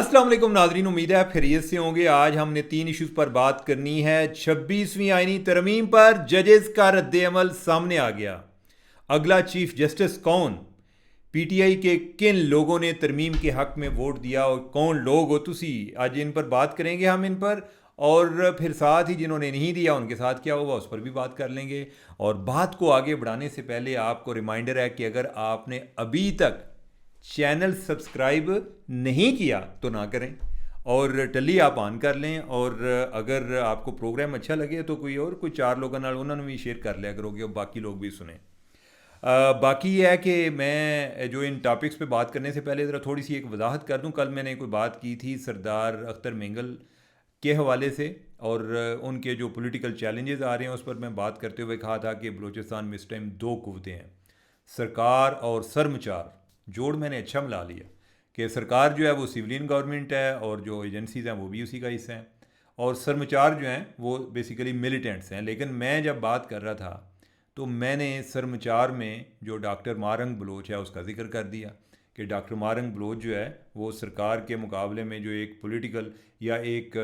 अस्सलाम वालेकुम नाजरीन, उम्मीद है खैरियत से होंगे। आज हमने 3 इश्यूज़ पर बात करनी है। 26वीं आईनी तरमीम पर जजेस का रद्द-ए-अमल सामने आ गया। अगला चीफ जस्टिस कौन? पीटीआई के किन लोगों ने तरमीम के हक में वोट दिया और कौन लोग हो तुसी? आज इन पर बात करेंगे हम इन पर, और फिर साथ ही जिन्होंने नहीं दिया उनके साथ क्या हुआ उस पर भी बात कर लेंगे। और बात को आगे बढ़ाने से पहले आपको रिमाइंडर है कि अगर आपने अभी तक चैनल सब्सक्राइब नहीं किया तो ना करें और टली आप ऑन कर लें। और अगर आपको प्रोग्राम अच्छा लगे तो कोई 4 लोगों नाल उन्होंने भी शेयर कर लिया करोगे और बाकी लोग भी सुने। बाकी ये है कि मैं जो इन टॉपिक्स पे बात करने से पहले ज़रा थोड़ी सी एक वजाहत कर दूं। कल मैंने कोई बात की थी सरदार अख्तर मेंगल के हवाले से, और उनके जो पॉलिटिकल चैलेंजेस आ रहे हैं उस पर मैं बात करते हुए कहा था कि बलूचिस्तान में इस टाइम 2 कुव्वतें हैं, सरकार और सरमचार। जोड़ मैंने अच्छा मिला लिया कि सरकार जो है वो सिविलियन गवर्नमेंट है और जो एजेंसीज़ हैं वो भी उसी का हिस्सा हैं, और सरमचार जो हैं वो बेसिकली मिलिटेंट्स हैं। लेकिन मैं जब बात कर रहा था तो मैंने सरमचार में जो डॉक्टर मारंग बलोच है उसका जिक्र कर दिया कि डॉक्टर मारंग बलोच जो है वो सरकार के मुकाबले में जो एक पॉलिटिकल या एक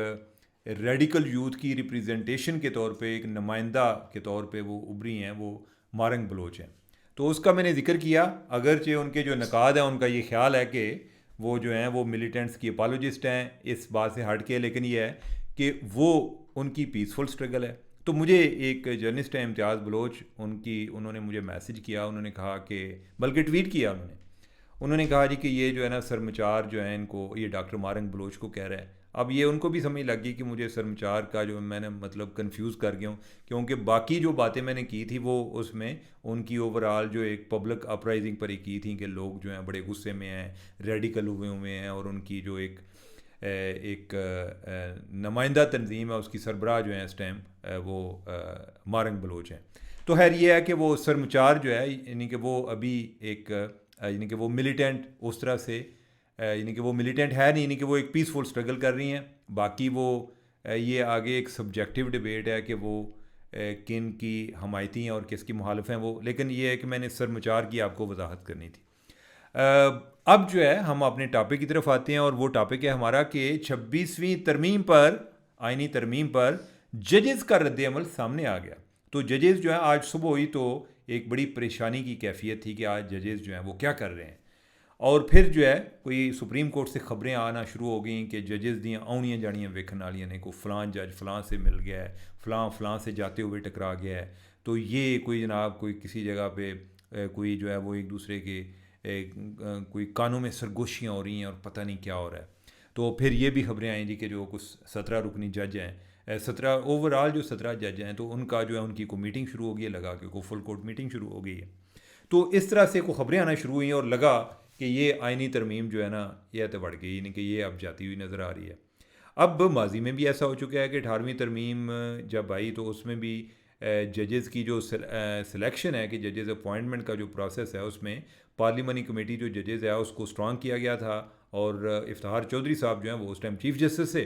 रेडिकल यूथ की रिप्रेजेंटेशन के तौर पे एक नुमाइंदा के तौर पे वो उभरी हैं, वो मारंग बलोच हैं। तो उसका मैंने जिक्र किया, अगरचे उनके जो नकाद हैं उनका ये ख्याल है कि वो जो हैं वो मिलिटेंट्स की अपोलोजिस्ट हैं, इस बात से हट के, लेकिन ये है कि वो उनकी पीसफुल स्ट्रगल है। तो मुझे एक जर्नलिस्ट है इम्तियाज़ बलोच, उन्होंने मुझे मैसेज किया, उन्होंने कहा कि, बल्कि ट्वीट किया उन्होंने कहा जी कि ये जो है ना सरमचार जो है इनको, ये डॉक्टर मारंग बलोच को कह रहा है। अब ये उनको भी समझ लग गई कि मुझे सरमचार का जो मैंने मतलब कंफ्यूज कर गया हूँ, क्योंकि बाकी जो बातें मैंने की थी वो उसमें उनकी ओवरऑल जो एक पब्लिक अपराइजिंग पर ही की थी कि लोग जो हैं बड़े गुस्से में हैं, रेडिकल हुए हैं, और उनकी जो एक नुमाइंदा तंजीम है उसकी सरबराह जो है इस टाइम वो मारंग बलोच हैं। तो खैर ये है कि वो सरमचार जो है यानी कि वो अभी एक यानी कि वो मिलिटेंट उस तरह से यानी कि वो मिलिटेंट है नहीं, यानी कि वो एक पीसफुल स्ट्रगल कर रही हैं। बाकी वो ये आगे एक सब्जेक्टिव डिबेट है कि वो किन की हमायती हैं और किसकी मुखालिफ हैं वो, लेकिन ये है कि मैंने सरमचार की आपको वजाहत करनी थी। अब जो है हम अपने टॉपिक की तरफ आते हैं, और वो टॉपिक है हमारा कि 26वीं तरमीम पर, आइनी तरमीम पर जजेस का रद्द-ए-अमल सामने आ गया। तो जजेस जो है आज सुबह हुई तो एक बड़ी परेशानी की कैफियत थी कि आज जजेस जो हैं वो क्या कर रहे हैं। और फिर जो है कोई सुप्रीम कोर्ट से खबरें आना शुरू हो गई कि जजेस दियाँ आउनियाँ जानियाँ वेखन वालियां ने, को फ़लाँ जज फ़लाँ से मिल गया है, फ़लाँ से जाते हुए टकरा गया है। तो ये कोई जनाब कोई किसी जगह पे कोई जो है वो एक दूसरे के कोई कानों में सरगोशियाँ हो रही हैं और पता नहीं क्या हो रहा है। तो फिर ये भी खबरें आई जी कि जो कुछ 17 रुकनी जज हैं, 17 ओवरऑल जो 17 जज हैं, तो उनका जो है उनकी को मीटिंग शुरू हो गई है, लगा के को फुल कोर्ट मीटिंग शुरू हो गई है। तो इस तरह से को खबरें आना शुरू हुई और लगा कि ये आइनी तरमीम जो है ना ये तो बढ़ गई, यानी कि ये अब जाती हुई नज़र आ रही है। अब माजी में भी ऐसा हो चुका है कि 18वीं तरमीम जब आई तो उसमें भी जजेस की जो सिलेक्शन है कि जजेस अपॉइंटमेंट का जो प्रोसेस है उसमें पार्लिमानी कमेटी जो जजेस है उसको स्ट्रॉन्ग किया गया था, और इफ्तार चौधरी साहब जो हैं वो उस टाइम चीफ जस्टिस थे,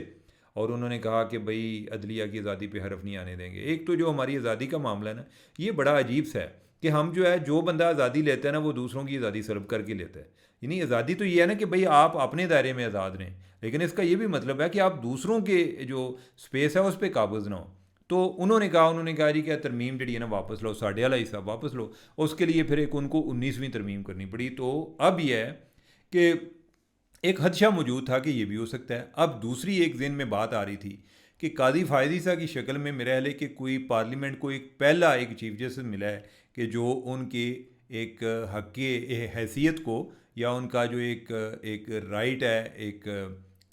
और उन्होंने कहा कि भाई अदलिया की आज़ादी पे हरफ नहीं आने देंगे। एक तो जो हमारी आज़ादी का मामला है ना, ये बड़ा अजीब सा है कि हम जो है जो बंदा आज़ादी लेता है ना वो दूसरों की आज़ादी सलब करके लेता है। यानी आज़ादी तो ये है ना कि भाई आप अपने दायरे में आज़ाद रहें, लेकिन इसका ये भी मतलब है कि आप दूसरों के जो स्पेस है उस पर काबज़ ना हो। तो उन्होंने कहा जी क्या तरमीम जी है ना वापस लो, साढ़े वाला हिस्सा वापस लो। उसके लिए फिर एक उनको 19वीं तरमीम करनी पड़ी। तो अब यह है कि एक खदशा मौजूद था कि ये भी हो सकता है। अब दूसरी एक दिन में बात आ रही थी कि कादी फायदी सा की शक्ल में मेरा ख्याल है कि कोई पार्लियामेंट को एक पहला एक चीफ जस्टिस मिला है कि जो उनके एक हक की हैसियत को, या उनका जो एक राइट है एक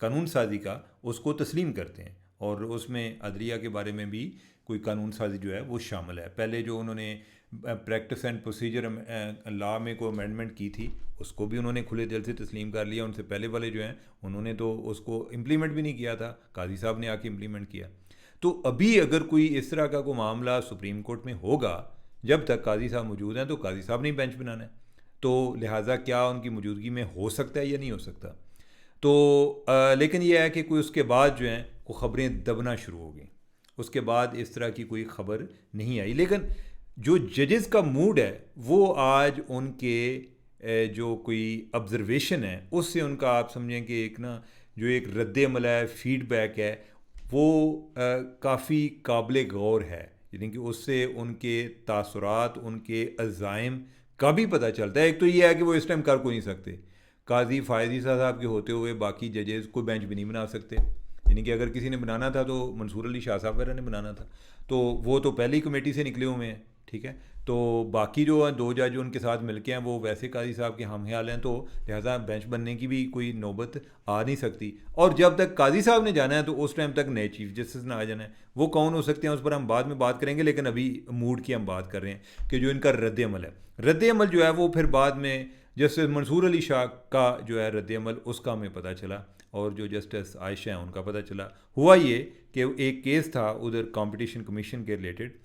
कानून साजी का, उसको तस्लीम करते हैं, और उसमें अदलिया के बारे में भी कोई कानून साजी जो है वो शामिल है। पहले जो उन्होंने प्रैक्टिस एंड प्रोसीजर लॉ में कोई अमेंडमेंट की थी उसको भी उन्होंने खुले दिल से तस्लीम कर लिया। उनसे पहले वाले जो हैं उन्होंने तो उसको इम्प्लीमेंट भी नहीं किया था, काजी साहब ने आके इम्प्लीमेंट किया। तो अभी अगर कोई इस तरह का कोई मामला सुप्रीम कोर्ट में होगा, जब तक काजी साहब मौजूद हैं तो काजी साहब ने बेंच बनाना है, तो लिहाजा क्या उनकी मौजूदगी में हो सकता है या नहीं हो सकता। तो लेकिन यह है कि कोई उसके बाद जो हैं वो ख़बरें दबना शुरू हो गई, उसके बाद इस तरह की कोई ख़बर नहीं आई। लेकिन जो जजेस का मूड है वो आज उनके जो कोई ऑब्जर्वेशन है उससे उनका आप समझें कि एक ना जो एक रद्द अमल है, फीडबैक है, वो काफ़ी काबिल गौर है। यानी कि उससे उनके तासुरात, उनके अज़ाइम का भी पता चलता है। एक तो ये है कि वो इस टाइम कर को नहीं सकते, काजी फ़ायज़ ईसा साहब के होते हुए बाकी जजेस कोई बेंच भी नहीं बना सकते। यानी कि अगर किसी ने बनाना था तो मंसूर अली शाह साहब वगैरह ने बनाना था, तो वो तो पहले ही कमेटी से निकले हुए हैं, ठीक है। तो बाकी जो दो जज उनके साथ मिलके हैं वो वैसे काजी साहब के हम ख्याल हैं, तो लिहाजा बेंच बनने की भी कोई नौबत आ नहीं सकती। और जब तक काजी साहब ने जाना है तो उस टाइम तक नए चीफ जस्टिस ने आ जाना है। वो कौन हो सकते हैं उस पर हम बाद में बात करेंगे, लेकिन अभी मूड की हम बात कर रहे हैं कि जो इनका रद्द अमल है, रद्द अमल जो है वो फिर बाद में जस्टिस मंसूर अली शाह का जो है रद्द अमल, उसका हमें पता चला, और जो जस्टिस आयशा हैं उनका पता चला। हुआ ये कि एक केस था उधर कंपटीशन कमीशन के रिलेटेड,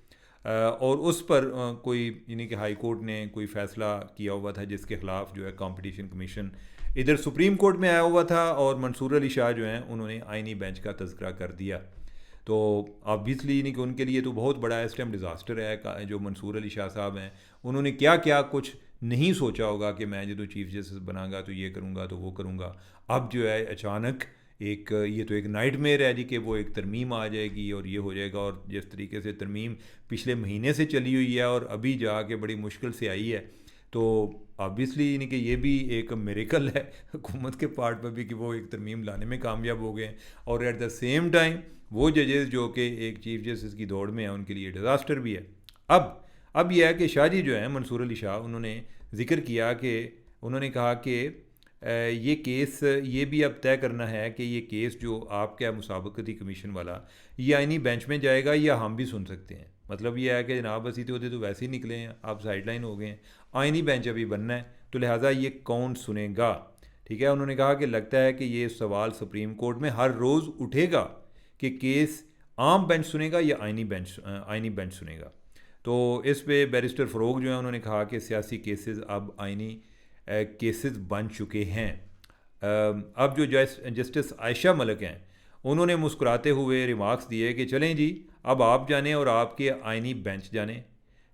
और उस पर कोई यानी कि हाई कोर्ट ने कोई फ़ैसला किया हुआ था जिसके ख़िलाफ़ जो है कंपटीशन कमीशन इधर सुप्रीम कोर्ट में आया हुआ था, और मंसूर अली शाह जो हैं उन्होंने आइनी बेंच का तज़किरा कर दिया। तो ऑब्वियसली यानी कि उनके लिए तो बहुत बड़ा इस टाइम डिज़ास्टर है। जो मंसूर अली शाह साहब हैं उन्होंने क्या क्या कुछ नहीं सोचा होगा कि मैं जो चीफ़ जस्टिस बनाऊंगा तो ये करूँगा तो वो करूँगा। अब जो है अचानक एक ये तो एक नाइटमेयर है जी कि वो एक तरमीम आ जाएगी और ये हो जाएगा, और जिस तरीके से तरमीम पिछले महीने से चली हुई है और अभी जाके बड़ी मुश्किल से आई है, तो ऑब्वियसली यानी कि ये भी एक मिरेकल है हुकूमत के पार्ट पर भी कि वो एक तरमीम लाने में कामयाब हो गए हैं। और एट द सेम टाइम वो जजेस जो कि एक चीफ जस्टिस की दौड़ में है उनके लिए डिज़ास्टर भी है। अब यह है कि शाह जी जो हैं मंसूर अली शाह, उन्होंने ज़िक्र किया कि उन्होंने कहा कि ये केस ये भी अब तय करना है कि ये केस जो आपका मुसाबकती कमीशन वाला ये आइनी बेंच में जाएगा या हम भी सुन सकते हैं। मतलब ये है कि जनाब वसीते होते तो वैसे ही निकले हैं, आप साइडलाइन हो गए हैं, आइनी बेंच अभी बनना है, तो लिहाजा ये कौन सुनेगा, ठीक है। उन्होंने कहा कि लगता है कि ये सवाल सुप्रीम कोर्ट में हर रोज़ उठेगा कि केस आम बेंच सुनेगा या आइनी बेंच सुनेगा। तो इस पे बैरिस्टर फ़रोग जो है उन्होंने कहा कि सियासी केसेस अब आइनी केसेस बन चुके हैं। अब जो जस्टिस आयशा मलिक हैं उन्होंने मुस्कुराते हुए रिमार्क्स दिए कि चलें जी, अब आप जाने और आपके आइनी बेंच जाने।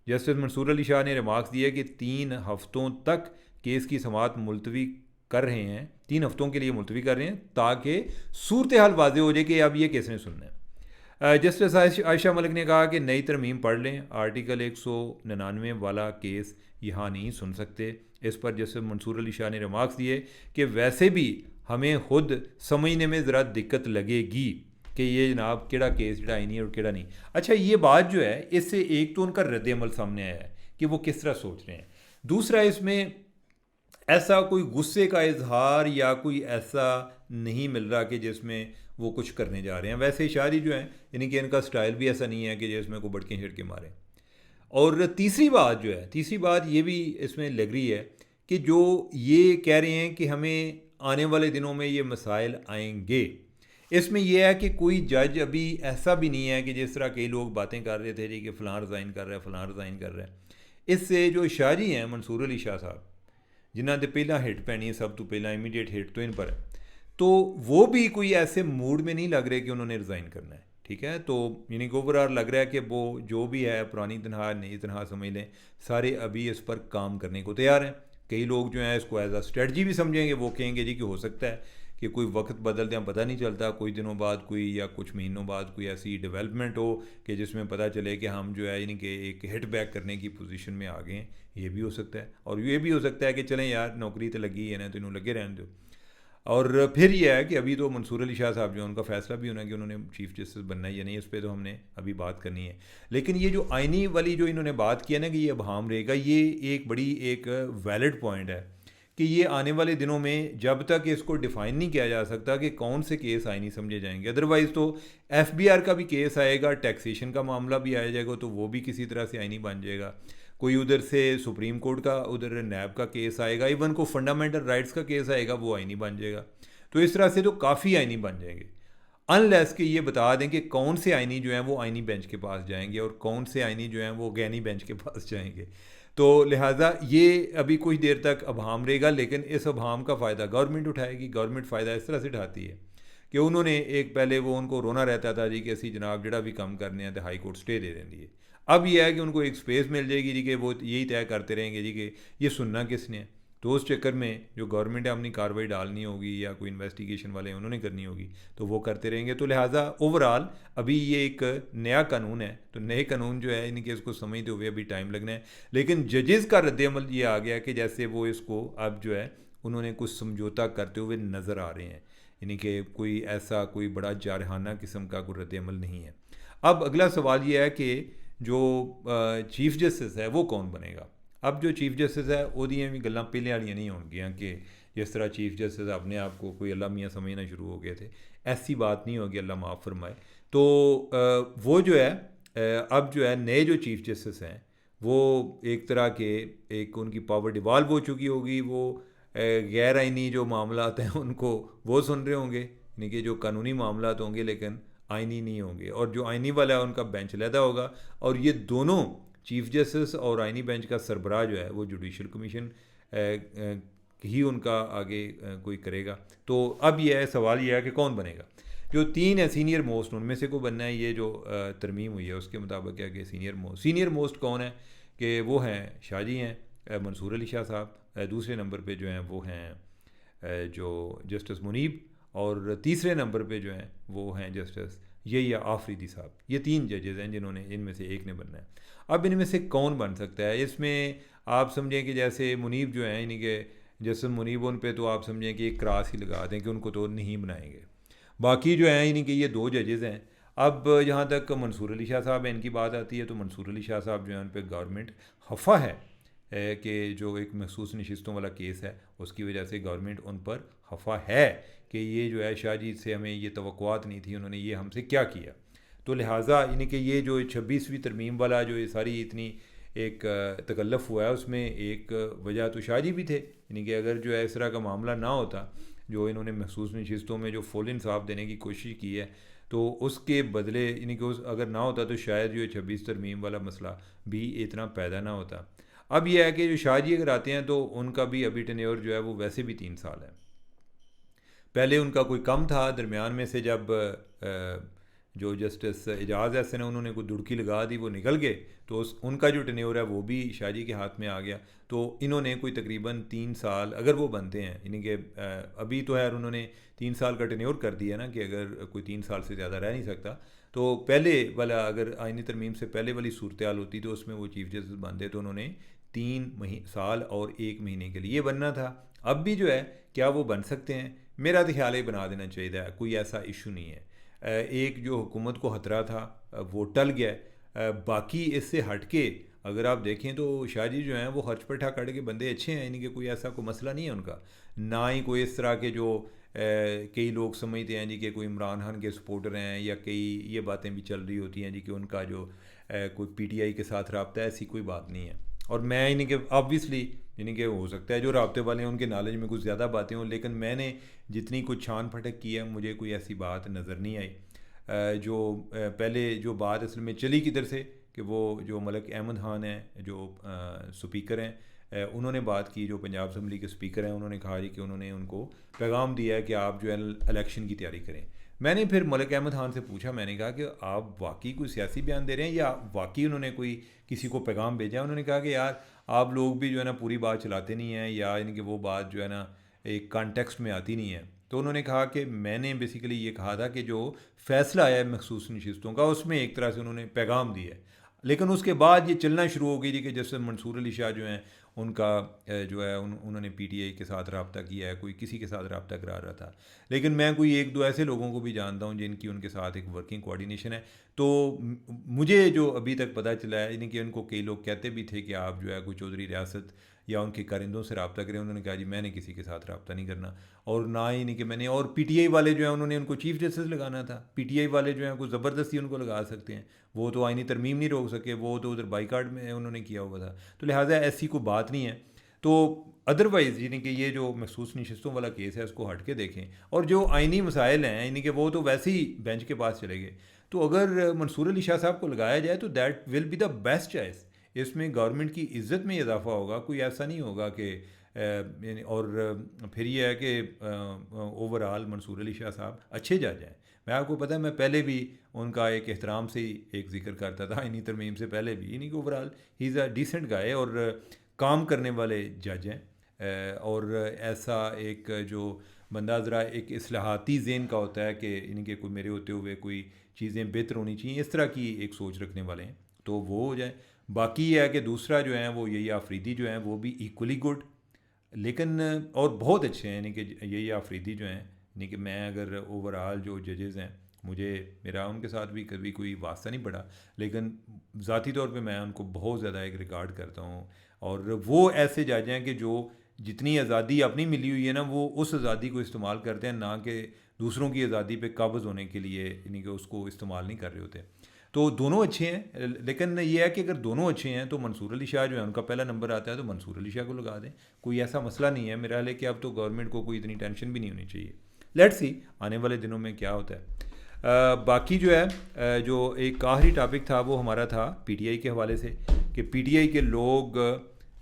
जस्टिस मंसूर अली शाह ने रिमार्क्स दिए कि 3 हफ्तों तक केस की समाअत मुलतवी कर रहे हैं, 3 हफ्तों के लिए मुलतवी कर रहे हैं ताकि सूरत हाल वाज़ेह हो जाए कि अब ये किसने सुनना है। जस्टिस आयशा मलिक ने कहा कि नई तरमीम पढ़ लें, आर्टिकल 199 वाला केस यहाँ नहीं सुन सकते। इस पर जस्टिस मंसूर अली शाह ने रिमार्क्स दिए कि वैसे भी हमें खुद समझने में ज़रा दिक्कत लगेगी कि ये जनाब केड़ा केस जड़ा आइनी है और केड़ा नहीं। अच्छा, ये बात जो है इससे एक तो उनका रद्द अमल सामने आया है कि वो किस तरह सोच रहे हैं, दूसरा इसमें ऐसा कोई गुस्से का इजहार या कोई ऐसा नहीं मिल रहा कि जिसमें वो कुछ करने जा रहे हैं। वैसे शायरी जो है यानी कि इनका स्टाइल भी ऐसा नहीं है कि जिसमें को बड़के छिड़के मारें। और तीसरी बात ये भी इसमें लग रही है कि जो ये कह रहे हैं कि हमें आने वाले दिनों में ये मसाइल आएंगे, इसमें यह है कि कोई जज अभी ऐसा भी नहीं है कि जिस तरह कई लोग बातें कर रहे थे जी कि फ़लाँ रिज़ाइन कर रहा है, फ़लाँ रिज़ाइन कर रहा है। इससे जो शाह जी हैं मंसूर अली शाह साहब, जिन्हों ने पहला हिट पैनी है, सब तो पहला इमीडिएट हिट तो इन पर है, तो वो भी कोई ऐसे मूड में नहीं लग रहे कि उन्होंने रिज़ाइन करना है, ठीक है। तो यानी कि ओवरऑल लग रहा है कि वो जो भी है पुरानी तनख्वाह नई तनख्वाह समझ लें, सारे अभी इस पर काम करने को तैयार हैं। कई लोग जो हैं इसको एज अ स्ट्रेटजी भी समझेंगे, वो कहेंगे जी कि हो सकता है कि कोई वक्त बदलते हैं पता नहीं चलता, कोई दिनों बाद कोई या कुछ महीनों बाद कोई ऐसी डेवलपमेंट हो कि जिसमें पता चले कि हम जो है यानी कि एक हिट बैक करने की पोजीशन में आ गए हैं। ये भी हो सकता है, और ये भी हो सकता है कि चलें यार नौकरी तो लगी है ना, तो इन्होंने लगे रहने दो। और फिर यह है कि अभी तो मंसूर अली शाह साहब जो उनका फ़ैसला भी होना है कि उन्होंने चीफ़ जस्टिस बनना है या नहीं, इस पर तो हमने अभी बात करनी है। लेकिन ये जो आइनी वाली जो इन्होंने बात की है ना कि ये अभाम रहेगा, ये एक बड़ी एक वैलिड पॉइंट है कि ये आने वाले दिनों में जब तक इसको डिफ़ाइन नहीं किया जा सकता कि कौन से केस आइनी समझे जाएंगे, अदरवाइज़ तो FBR का भी केस आएगा, टैक्सेशन का मामला भी आ जाएगा, तो वो भी किसी तरह से आइनी बन जाएगा। कोई उधर से सुप्रीम कोर्ट का उधर नैब का केस आएगा, इवन को फंडामेंटल राइट्स का केस आएगा, वो आइनी बन जाएगा। तो इस तरह से तो काफ़ी आइनी बन जाएंगे, अनलेस कि ये बता दें कि कौन से आइनी जो हैं वो आइनी बेंच के पास जाएंगे और कौन से आइनी जो हैं वो गैनी बेंच के पास जाएंगे। तो लिहाजा ये अभी कुछ देर तक अभाम रहेगा, लेकिन इस अभाम का फ़ायदा गवर्नमेंट उठाएगी। गवर्नमेंट फ़ायदा इस तरह से उठाती है कि उन्होंने एक पहले वो उनको रोना रहता था जी कि असी जनाब जड़ा भी काम करने हैं तो हाई कोर्ट स्टे दे देंगी है। अब यह है कि उनको एक स्पेस मिल जाएगी जी कि वो यही तय करते रहेंगे जी कि ये सुनना किसने है। तो उस चक्कर में जो गवर्नमेंट है अपनी कार्रवाई डालनी होगी या कोई इन्वेस्टिगेशन वाले उन्होंने करनी होगी तो वो करते रहेंगे। तो लिहाजा ओवरऑल अभी ये एक नया कानून है, तो नए कानून जो है इनके इसको समझते हुए अभी टाइम लगना है। लेकिन जजेस का रद्द-ए-अमल ये आ गया कि जैसे वो इसको अब जो है उन्होंने कुछ समझौता करते हुए नज़र आ रहे हैं, यानी कि कोई ऐसा कोई बड़ा जारहाना किस्म का कोई रद्द-ए-अमल नहीं है। अब अगला सवाल ये है कि जो चीफ जस्टिस है वो कौन बनेगा। अब जो चीफ जस्टिस है ਉਹਦੀਆਂ भी गल्लां पहले वालियां नहीं होंगियां कि जिस तरह चीफ जस्टिस अपने आप को कोई अल्लाह मियाँ समझना शुरू हो गए थे, ऐसी बात नहीं होगी, अल्लाह माफ़ फरमाए। तो वो जो है अब जो है नए जो चीफ जस्टिस हैं वो एक तरह के एक उनकी पावर डिवॉल्व हो चुकी होगी, वो गैर आइनी जो मामलात हैं उनको वो सुन रहे होंगे, यानी कि जो कानूनी मामलात होंगे लेकिन आइनी नहीं होंगे, और जो आइनी वाला है उनका बेंच लहदा होगा। और ये दोनों चीफ जस्टिस और आइनी बेंच का सरबराह जो है वो जुडिशल कमीशन ही उनका आगे कोई करेगा। तो अब यह है सवाल यह है कि कौन बनेगा। जो तीन है सीनियर मोस्ट उनमें से को बनना है, ये जो तरमीम हुई है उसके मुताबिक क्या कि सीनियर मोस्ट कौन है कि वो हैं शाहजी हैं मंसूर अली शाह साहब, दूसरे नंबर पे जो हैं वो हैं जो जस्टिस मुनीब, और तीसरे नंबर पे जो हैं वो हैं जस्टिस यही आफरीदी साहब। ये तीन जजेज़ हैं जिन्होंने इनमें से एक ने बनना है। अब इनमें से कौन बन सकता है, इसमें आप समझें कि जैसे मुनीब जो हैं यानी कि जस्टिस मुनीब उन पे तो आप समझें कि एक क्रास ही लगा दें कि उनको तो नहीं बनाएंगे। बाकी जो हैं यानी कि ये दो जजेज़ हैं। अब जहाँ तक मंसूर अली शाह साहब इनकी बात आती है तो मंसूर अली शाह साहब जो है उन पर गवर्नमेंट खफा है कि जो एक मखसूस नशिस्तों वाला केस है उसकी वजह से गवर्नमेंट उन पर खफा है कि ये जो है शाहजी से हमें ये तवक्कुआत नहीं थी, उन्होंने ये हमसे क्या किया। तो लिहाजा यानी कि ये जो 26वीं तरमीम वाला जो ये सारी इतनी एक तकल्लुफ़ हुआ है उसमें एक वजह तो शाहजी भी थे, यानी कि अगर जो है इस तरह का मामला ना होता जो इन्होंने महसूस नशिस्तों में जो फुल इंसाफ देने की कोशिश की है तो उसके बदले यानी कि उस अगर ना होता तो शायद जो 26 तरमीम वाला मसला भी इतना पैदा ना होता। अब यह है कि जो शाहजी अगर आते हैं तो उनका भी अभी टेन्योर जो है वो वैसे भी 3 साल है। पहले उनका कोई कम था, दरमियान में से जब जो जस्टिस एजाज़ एहसन है उन्होंने कोई दुड़की लगा दी, वो निकल गए, तो उनका जो टेन्योर है वो भी शाहजी के हाथ में आ गया। तो इन्होंने कोई तकरीबन 3 साल अगर वो बनते हैं, यानी कि अभी तो है उन्होंने 3 साल का टेन्योर कर दिया ना कि अगर कोई 3 साल से ज़्यादा रह नहीं सकता। तो पहले वाला अगर आइनी तरमीम से पहले वाली सूरत हाल होती तो उसमें वो चीफ जस्टिस बनते तो उन्होंने 3 साल और 1 महीने के लिए बनना था। अब भी जो है क्या वो बन सकते हैं, मेरा तो ख्याल है बना देना चाहिए, कोई ऐसा इशू नहीं है। एक जो हुकूमत को खतरा था वो टल गया। बाकी इससे हट के अगर आप देखें तो शाहजी जो हैं वो हर्च पठा काट के बंदे अच्छे हैं, यानी कि कोई ऐसा कोई मसला नहीं है उनका, ना ही कोई इस तरह के जो कई लोग समझते हैं जी कि कोई इमरान खान के सपोर्टर हैं या कई ये बातें भी चल रही होती हैं जी कि उनका जो कोई पीटीआई के साथ रब्ता है, ऐसी कोई बात नहीं है। और मैं यानी कि ऑब्वियसली यानी कि हो सकता है जो रब्ते वाले हैं उनके नॉलेज में कुछ ज़्यादा बातें हों, लेकिन मैंने जितनी कुछ छान फटक की है मुझे कोई ऐसी बात नज़र नहीं आई। जो पहले जो बात असल में चली किधर से कि वो जो मलिक अहमद खान हैं जो स्पीकर हैं उन्होंने बात की, जो पंजाब असम्बली के स्पीकर हैं उन्होंने कहा जी कि उन्होंने उनको पैगाम दिया है कि आप जो है इलेक्शन की तैयारी करें। मैंने फिर मलिक अहमद खान से पूछा, मैंने कहा कि आप वाकई कोई सियासी बयान दे रहे हैं या वाकई उन्होंने कोई किसी को पैगाम भेजा है। उन्होंने कहा कि यार आप लोग भी जो है ना पूरी बात चलाते नहीं हैं या यानी कि वो बात जो है ना एक कॉन्टेक्स्ट में आती नहीं है। तो उन्होंने कहा कि मैंने बेसिकली ये कहा था कि जो फ़ैसला आया है मखसूस नशिस्तों का उसमें एक तरह से उन्होंने पैगाम दिया है, लेकिन उसके बाद ये चलना शुरू हो गई थी कि जैसे मंसूर अली शाह जो हैं उनका जो है उन्होंने पीटीआई के साथ रब्ता किया है, कोई किसी के साथ रब्ता करा रहा था। लेकिन मैं कोई एक दो ऐसे लोगों को भी जानता हूँ जिनकी उनके साथ एक वर्किंग कोऑर्डिनेशन है। तो मुझे जो अभी तक पता चला है यानी कि उनको कई लोग कहते भी थे कि आप जो है कोई चौधरी रियासत या उनके कारिंदों से रब्ता करें, उन्होंने कहा जी मैंने किसी के साथ रब्ता नहीं करना। और ना ही नहीं कि मैंने, और पीटीआई वाले जो हैं उन्होंने उनको चीफ जस्टिस लगाना था, पीटीआई वाले जो हैं कुछ ज़बरदस्ती उनको लगा सकते हैं, वो तो आइनी तरमीम नहीं रोक सके, वो तो उधर बाईकाट में उन्होंने किया हुआ था। तो लिहाजा ऐसी कोई बात नहीं है। तो अदरवाइज़ यानी कि ये जो महसूस नशिस्तों वाला केस है उसको हट के देखें, और जो आइनी मसाइल हैं यानी कि वो तो वैसे ही बेंच के पास चले गए। तो अगर मंसूर अली शाह साहब को लगाया जाए तो that will be the best choice. इसमें गवर्नमेंट की इज़्ज़त में इजाफा होगा, कोई ऐसा नहीं होगा कि और फिर ये है कि ओवरऑल मंसूर अली शाह साहब अच्छे जज हैं। मैं आपको पता है मैं पहले भी उनका एक एहतराम से ही एक जिक्र करता था इन्हीं तरमीम से पहले भी, यानी कि overall he is a decent guy और काम करने वाले जज हैं। और ऐसा एक जो बंदा ज़रा एक इस्लाहाती ज़हन का होता है कि इनके कोई मेरे होते हुए कोई चीज़ें बेहतर होनी चाहिए, इस तरह की एक सोच रखने वाले हैं, तो वो हो जाए। बाकी ये है कि दूसरा जो है वो यही आफरीदी जो हैं वो भी इक्वली गुड, लेकिन और बहुत अच्छे हैं, यानी कि यही आफरीदी जो हैं, यानी कि मैं अगर ओवरऑल जो जजेज़ हैं, मुझे मेरा उनके साथ भी कभी कोई वास्ता नहीं पड़ा, लेकिन ज़ाती तौर पे मैं उनको बहुत ज़्यादा एक रिगार्ड करता हूँ। और वो ऐसे जज हैं कि जो जितनी आज़ादी अपनी मिली हुई है ना, वो उस आज़ादी को इस्तेमाल करते हैं, ना कि दूसरों की आज़ादी पे काबज़ होने के लिए, यानी कि उसको इस्तेमाल नहीं कर रहे होते। तो दोनों अच्छे हैं, लेकिन ये है कि अगर दोनों अच्छे हैं तो मंसूर अली शाह जो है उनका पहला नंबर आता है, तो मंसूर अली शाह को लगा दें, कोई ऐसा मसला नहीं है मेरा। हाल कि अब तो गवर्नमेंट को कोई इतनी टेंशन भी नहीं होनी चाहिए। लेट्स सी आने वाले दिनों में क्या होता है। बाकी जो है जो एक आखिरी टॉपिक था वो हमारा था पीटीआई के हवाले से, कि पीटीआई के लोग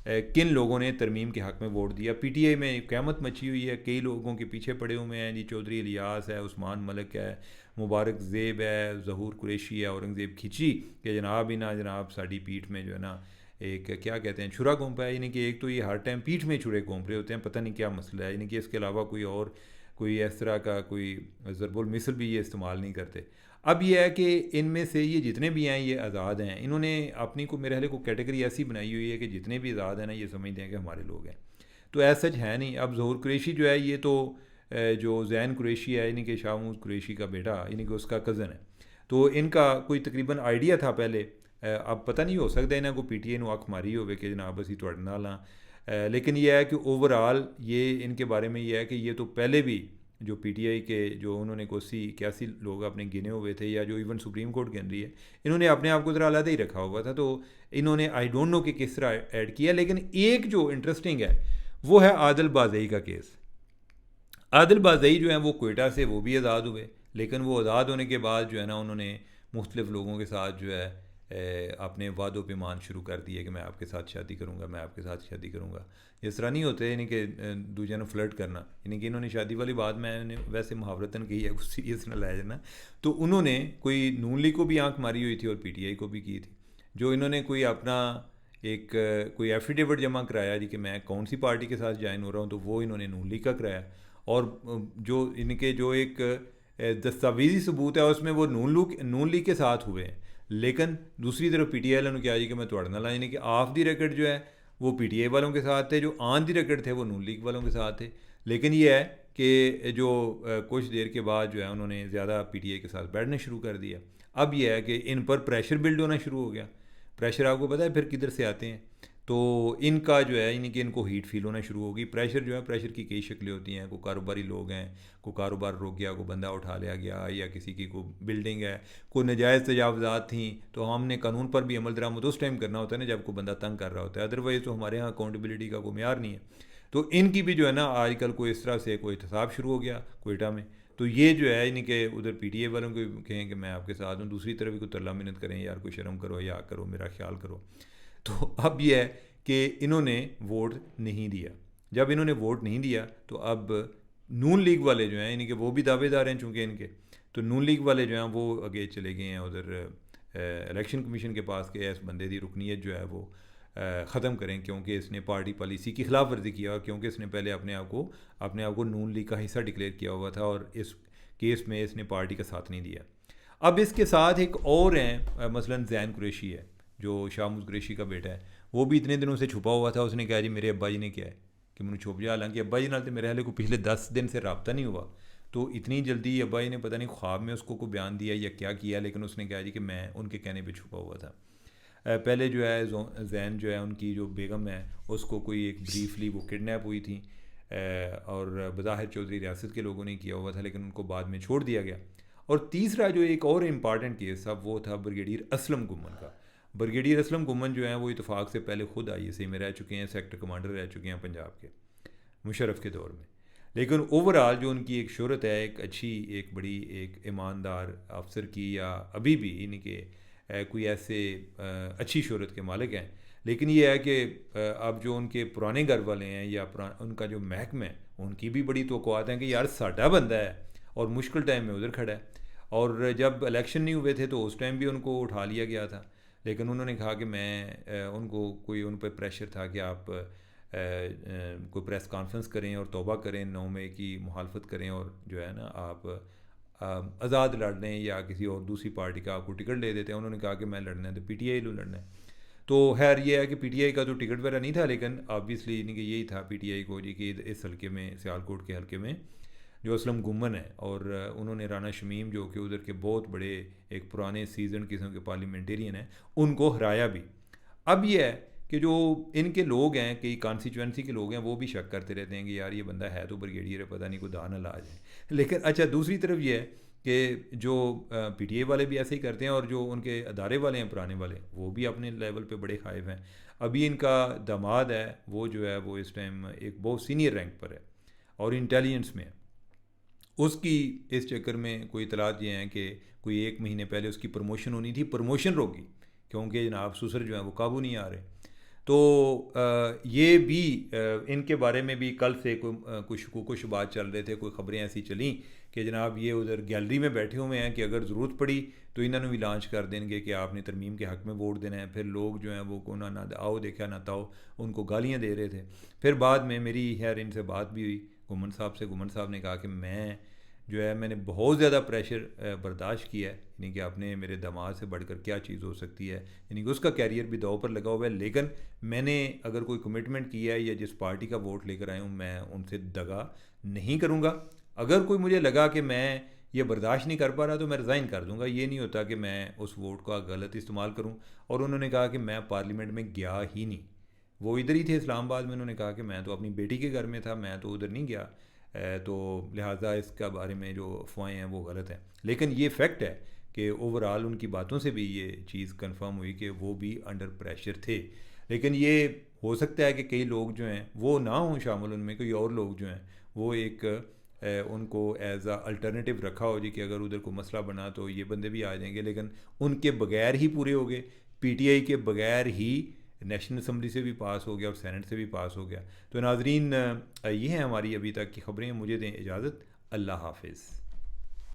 किन लोगों ने तरमीम के हक़ में वोट दिया। पीटीआई में क़यामत मची हुई है, कई लोगों के पीछे पड़े हुए हैं जी, चौधरी इलियास है, उस्मान मलिक है, मुबारक ज़ेब है, ज़हूर कुरैशी है, औरंगज़ेब खिची कि जनाब ही ना जनाब साड़ी पीठ में जो है ना एक क्या कहते हैं छुरा घोंपा है, यानी कि एक तो ये हर टाइम पीठ में छुरे घोंप रहे होते हैं, पता नहीं क्या मसला है, यानी कि इसके अलावा कोई और कोई इस तरह का कोई ज़रबुल मिसल भी ये इस्तेमाल नहीं करते। अब ये है कि इनमें से ये जितने भी हैं ये आज़ाद हैं, इन्होंने अपनी को मेरे हाल को कैटेगरी ऐसी बनाई हुई है कि जितने भी आज़ाद हैं ना ये समझते हैं कि हमारे लोग हैं, तो ऐसा सच है नहीं। अब ज़हूर कुरैशी जो है ये तो जो ज़ैन कुरैशी है, यानी कि शाहमूद कुरैशी का बेटा, यानी कि उसका कज़न है, तो इनका कोई तकरीबन आइडिया था पहले, अब पता नहीं हो सकता इन्हें को पीटीआई ने अख मारी हो कि जनाब असी तुहाडे नाल हां, लेकिन यह है कि ओवरऑल ये इनके बारे में ये है कि ये तो पहले भी जो पीटीआई के जो उन्होंने कोसी 81 लोग अपने गिने हुए थे, या जो इवन सुप्रीम कोर्ट गिन रही है, इन्होंने अपने आप को ज़रा अलग ही रखा हुआ था, तो इन्होंने आई डोंट नो कि किस तरह ऐड किया। लेकिन एक जो इंटरेस्टिंग है वो है आदिल बाज़ई का केस। आदिल बाज़ई जो है वो कोयटा से वो भी आज़ाद हुए, लेकिन वो आज़ाद होने के बाद जो है ना उन्होंने मुख्तलिफ़ लोगों के साथ जो है अपने वादों पे मान शुरू कर दिए कि मैं आपके साथ शादी करूँगा, मैं आपके साथ शादी करूँगा। इस तरह नहीं होते, यानी कि दूजे ने फ्लर्ट करना, यानी कि इन्होंने शादी वाली बात मैंने वैसे मुहावरतन कही है, कुछ सीरियस ना लाया जाना। तो उन्होंने कोई नून लीग को भी आंख मारी हुई थी और पीटीआई को भी की थी, जो इन्होंने कोई अपना एक कोई एफिडेविट जमा कराया जी कि मैं कौन सी पार्टी के साथ ज्वाइन हो रहा हूँ, तो वो इन्होंने नून लीग का कराया। और जो इनके जो एक दस्तावेजी सबूत है उसमें वो नून लीग के साथ हुए हैं, लेकिन दूसरी तरफ पीटीआई वालों ने क्या जी कि मैं तुहाडे नाल, यानी कि ऑफ दी रिकॉर्ड जो है वो पीटीआई वालों के साथ थे, जो ऑन दी रिकॉर्ड थे वो नून लीग वालों के साथ थे। लेकिन ये है कि जो कुछ देर के बाद जो है उन्होंने ज़्यादा पीटीआई के साथ बैठना शुरू कर दिया। अब यह है कि इन पर प्रेशर बिल्ड होना शुरू हो गया। प्रेशर आपको पता है फिर किधर से आते हैं, तो इनका जो है यानी कि इनको हीट फील होना शुरू होगी। प्रेशर जो है, प्रेशर की कई शक्लें होती हैं, कोई कारोबारी लोग हैं, कोई कारोबार रुक गया, कोई बंदा उठा लिया गया, या किसी की कोई बिल्डिंग है, कोई नजायज़ तजावज़ात थी, तो हमने कानून पर भी अमल दरामद उस टाइम करना होता है ना जब कोई बंदा तंग कर रहा होता है, अदरवाइज़ तो हमारे यहाँ अकाउंटेबिलिटी का कोई म्यार नहीं है। तो इनकी भी जो है ना आजकल कोई इस तरह से कोई एहतसाब शुरू हो गया कोयटा में, तो ये जो है यानी कि उधर पीटीआई वालों को कहें कि मैं आपके साथ हूँ, दूसरी तरफ भी कोई तरला मिन्नत करें, यार कोई शर्म करो, या करो, मेरा ख्याल करो। तो अब यह है कि इन्होंने वोट नहीं दिया। जब इन्होंने वोट नहीं दिया तो अब नून लीग वाले जो हैं, यानी कि वो भी दावेदार हैं चूँकि इनके, तो नून लीग वाले जो हैं वो आगे चले गए हैं उधर इलेक्शन कमीशन के पास कि इस बंदे की रुकनीत जो है वो ख़त्म करें, क्योंकि इसने पार्टी पॉलिसी की खिलाफ वर्जी किया, क्योंकि इसने पहले अपने आप को नून लीग का हिस्सा डिक्लेयर किया हुआ था और इस केस में इसने पार्टी का साथ नहीं दिया। अब इसके साथ एक और हैं, मसलन ज़ैन कुरैशी है जो शाहमूद कुरैशी का बेटा है, वो भी इतने दिनों से छुपा हुआ था। उसने कहा जी मेरे अब्बा जी ने किया है कि मैंने छुप जा, हालांकि अब्बा जी नाल तो मेरे हाले को पिछले 10 दिन से रब्ता नहीं हुआ, तो इतनी जल्दी अब्बा जी ने पता नहीं ख्वाब में उसको कोई बयान दिया या क्या किया, लेकिन उसने कहा जी कि मैं उनके कहने पे छुपा हुआ था। पहले जो है ज़ैन जो है उनकी जो बेगम है उसको कोई एक ब्रीफली वो किडनैप हुई थी, और बज़ाहिर चौधरी रियासत के लोगों ने किया हुआ था, लेकिन उनको बाद में छोड़ दिया गया। और तीसरा जो एक और इम्पॉर्टेंट केस था वो था ब्रिगेडियर असलम गुम्मन का। ब्रिगेडियर असलम गुम्मन जो हैं वो इतफाक़ से पहले ख़ुद ISA में रह चुके हैं, सेक्टर कमांडर रह चुके हैं पंजाब के मुशर्रफ के दौर में, लेकिन ओवरऑल जो उनकी एक शोहरत है, एक अच्छी, एक बड़ी, एक ईमानदार अफसर की, या अभी भी यानी कि कोई ऐसे अच्छी शोहरत के मालिक हैं। लेकिन ये है कि अब जो उनके पुराने घर वाले हैं या उनका जो महकमा है, उनकी भी बड़ी तवक्कुआत हैं कि यार साडा बंदा है और मुश्किल टाइम में उधर खड़ा है। और जब इलेक्शन नहीं हुए थे तो उस टाइम भी उनको उठा लिया गया था, लेकिन उन्होंने कहा कि मैं उनको कोई उन पर प्रेशर था कि आप कोई प्रेस कॉन्फ्रेंस करें और तौबा करें, 9 मई की मुखालफत करें और जो है ना आप आज़ाद लड़ लें या किसी और दूसरी पार्टी का आपको टिकट दे देते हैं। उन्होंने कहा कि मैं लड़ना है तो पीटीआई को लड़ना है। तो खैर ये है कि पीटीआई का तो टिकट वगैरह नहीं था, लेकिन ऑब्वियसली इनके यही था पीटीआई को जी कि इस हल्के में, सियालकोट के हल्के में जो असलम गुम्मन है और उन्होंने राना शमीम जो कि उधर के बहुत बड़े एक पुराने सीजन किस्म के पार्लियामेंटेरियन हैं, उनको हराया भी। अब ये है कि जो इनके लोग हैं, कई कॉन्स्टिट्यूंसी के लोग हैं, वो भी शक करते रहते हैं कि यार ये बंदा है तो ब्रिगेडियर है, पता नहीं कोई दान ला जाए। लेकिन अच्छा दूसरी तरफ ये है कि जो पीटीआई वाले भी ऐसे ही करते हैं और जो उनके अदारे वाले हैं पुराने वाले, वो भी अपने लेवल पे बड़े खाइफ हैं। अभी इनका दामाद है वो जो है वो इस टाइम एक बहुत सीनियर रैंक पर है और इंटेलिजेंस में है। उसकी इस चक्कर में कोई इतलात ये हैं कि कोई 1 महीने पहले उसकी प्रमोशन होनी थी, प्रमोशन रोकी क्योंकि जनाब सुसर जो है वो काबू नहीं आ रहे। तो ये भी इनके बारे में भी कल से कुछ बात चल रहे थे, कोई ख़बरें ऐसी चलीं कि जनाब ये उधर गैलरी में बैठे हुए हैं कि अगर ज़रूरत पड़ी तो इन्होंने भी लॉन्च कर देंगे कि आपने तरमीम के हक़ में वोट देना है। फिर लोग जो हैं वो को ना आओ देखा ना ताओ उनको गालियाँ दे रहे थे। फिर बाद में मेरी खैर इनसे बात भी हुई गुमन साहब से। गुमन साहब ने कहा कि मैं जो है मैंने बहुत ज़्यादा प्रेशर बर्दाश्त किया है, यानी कि आपने मेरे दामाद से बढ़कर क्या चीज़ हो सकती है, यानी कि उसका कैरियर भी दाव पर लगा हुआ है। लेकिन मैंने अगर कोई कमिटमेंट किया है या जिस पार्टी का वोट लेकर आया हूँ मैं उनसे दगा नहीं करूँगा। अगर कोई मुझे लगा कि मैं ये बर्दाश्त नहीं कर पा रहा तो मैं रिज़ाइन कर दूँगा। ये नहीं होता कि मैं उस वोट का गलत इस्तेमाल करूँ। और उन्होंने कहा कि मैं पार्लियामेंट में गया ही नहीं, वो इधर ही थे इस्लामाबाद में। उन्होंने कहा कि मैं तो अपनी बेटी के घर में था, मैं तो उधर नहीं गया। तो लिहाजा इसका बारे में जो अफवाहें हैं वो गलत हैं। लेकिन ये फैक्ट है कि ओवरऑल उनकी बातों से भी ये चीज़ कंफर्म हुई कि वो भी अंडर प्रेशर थे। लेकिन ये हो सकता है कि कई लोग जो हैं वो ना हों शामिल, उनमें कोई और लोग जो हैं वो एक उनको एज आ अल्टरनेटिव रखा हो जी कि अगर उधर कोई मसला बना तो ये बंदे भी आ जाएंगे। लेकिन उनके बगैर ही पूरे हो गए, पीटीआई के बगैर ही नेशनल असम्बली से भी पास हो गया और सेनेट से भी पास हो गया। तो नाजरीन ये हैं हमारी अभी तक की ख़बरें। मुझे दें इजाज़त, अल्लाह हाफिज़।